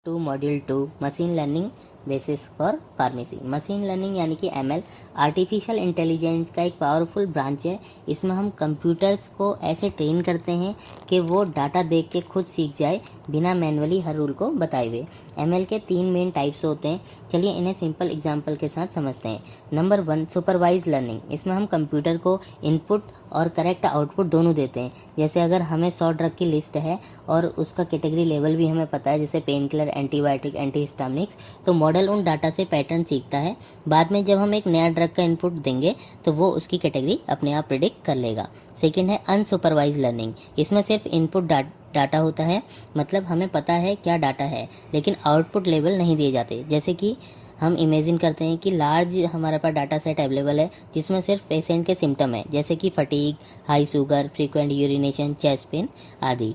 To module 2 machine learning basis for pharmacy. Machine learning यानी कि ML artificial intelligence का एक पावरफुल ब्रांच है। इसमें हम कंप्यूटर्स को ऐसे ट्रेन करते हैं कि वो डाटा देख के खुद सीख जाए बिना मैनुअली हर रूल को बताए हुए। एमएल के 3 मेन टाइप्स होते हैं। चलिए इन्हें सिंपल एग्जांपल के साथ समझते हैं। Number 1 supervise learning. इसमें हम कंप्यूटर को इनपुट और करेक्ट आउटपुट दोनों देते हैं। जैसे अगर हमें 100 ड्रग की लिस्ट है और उसका कैटेगरी लेवल भी हमें पता है, जैसे पेन किलर, एंटीबायोटिक, एंटीहिस्टामिनिक्स, तो मॉडल उन डाटा से पैटर्न सीखता है। बाद में जब हम एक नया ड्रग का इनपुट देंगे तो वो उसकी कैटेगरी अपने आप प्रिडिक्ट कर लेगा। सेकेंड है अनसुपरवाइज लर्निंग। इसमें सिर्फ इनपुट डाटा होता है, मतलब हमें पता है क्या डाटा है लेकिन आउटपुट लेवल नहीं दिए जाते। जैसे कि हम इमेजिन करते हैं कि लार्ज हमारे पास डाटा सेट अवेलेबल है जिसमें सिर्फ पेशेंट के सिम्टम है, जैसे कि fatigue, high sugar, frequent urination, chest pain आदि।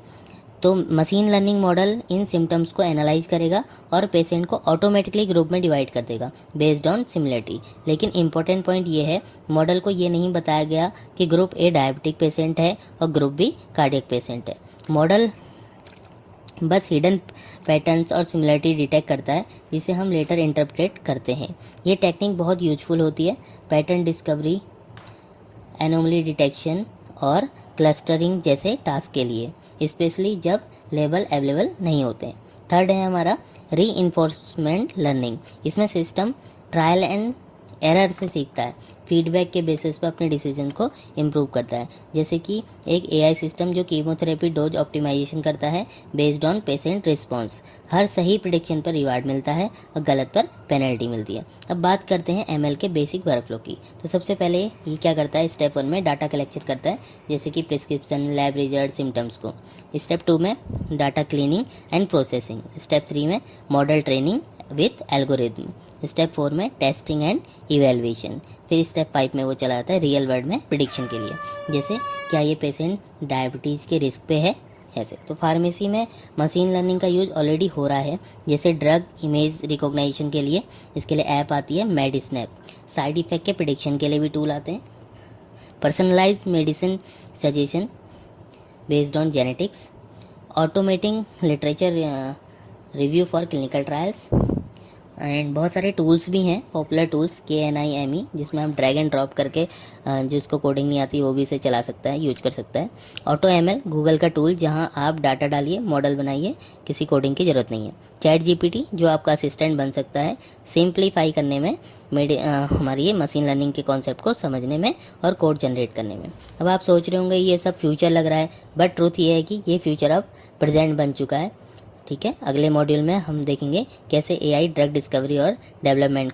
तो मशीन लर्निंग मॉडल इन सिम्टम्स को एनालाइज करेगा और पेशेंट को ऑटोमेटिकली ग्रुप में डिवाइड कर देगा बेस्ड ऑन सिमिलरिटी। लेकिन इंपॉर्टेंट पॉइंट ये है, मॉडल को ये नहीं बताया गया कि ग्रुप ए डायबिटिक पेशेंट है और ग्रुप बी कार्डियक पेशेंट है। मॉडल बस हिडन पैटर्न्स और सिमिलरिटी डिटेक्ट करता है जिसे हम लेटर इंटरप्रेट करते हैं। ये टेक्निक बहुत यूजफुल होती है पैटर्न डिस्कवरी, एनोमली डिटेक्शन और क्लस्टरिंग जैसे टास्क के लिए, स्पेशली जब लेवल अवेलेबल नहीं होते। थर्ड है हमारा रीइंफोर्समेंट लर्निंग। इसमें सिस्टम ट्रायल एंड एरर से सीखता है, फीडबैक के बेसिस पर अपने डिसीजन को इम्प्रूव करता है। जैसे कि एक एआई सिस्टम जो कीमोथेरेपी डोज ऑप्टिमाइजेशन करता है बेस्ड ऑन पेशेंट रिस्पॉन्स। हर सही प्रिडिक्शन पर रिवार्ड मिलता है और गलत पर पेनल्टी मिलती है। अब बात करते हैं एमएल के बेसिक वर्कफ्लो की। तो सबसे पहले ये क्या करता है, स्टेप 1 में डाटा कलेक्शन करता है, जैसे कि प्रिस्क्रिप्शन, लैब रिजल्ट, सिम्टम्स को। स्टेप 2 में data cleaning and processing. Step 3 में model training with algorithm. Step 4 में टेस्टिंग एंड इवेलुएशन। फिर स्टेप 5 में वो चला जाता है रियल वर्ल्ड में प्रिडिक्शन के लिए, जैसे क्या ये पेशेंट डायबिटीज़ के रिस्क पे है, ऐसे। तो फार्मेसी में मशीन लर्निंग का यूज ऑलरेडी हो रहा है, जैसे ड्रग इमेज रिकॉग्निशन के लिए इसके लिए ऐप आती है मेडिस्नैप। साइड इफेक्ट के प्रिडिक्शन के लिए भी टूल आते हैं। Personalise medicine suggestion based on genetics. Automating literature review for clinical trials. And बहुत सारे टूल्स भी हैं, पॉपुलर टूल्स KNIME, जिसमें हम ड्रैग एंड ड्रॉप करके जिसको कोडिंग नहीं आती वो भी इसे चला सकता है, यूज कर सकता है। ऑटो ML गूगल का टूल, जहां आप डाटा डालिए, मॉडल बनाइए, किसी कोडिंग की ज़रूरत नहीं है। चैट GPT जो आपका असिस्टेंट बन सकता है सिंप्लीफाई करने में, हमारी ये मशीन लर्निंग के कॉन्सेप्ट को समझने में और कोड जनरेट करने में। अब आप सोच रहे होंगे ये सब फ्यूचर लग रहा है, बट ट्रूथ ये है कि ये फ्यूचर अब प्रेजेंट बन चुका है। ठीक है, अगले मॉड्यूल में हम देखेंगे कैसे AI ड्रग डिस्कवरी और डेवलपमेंट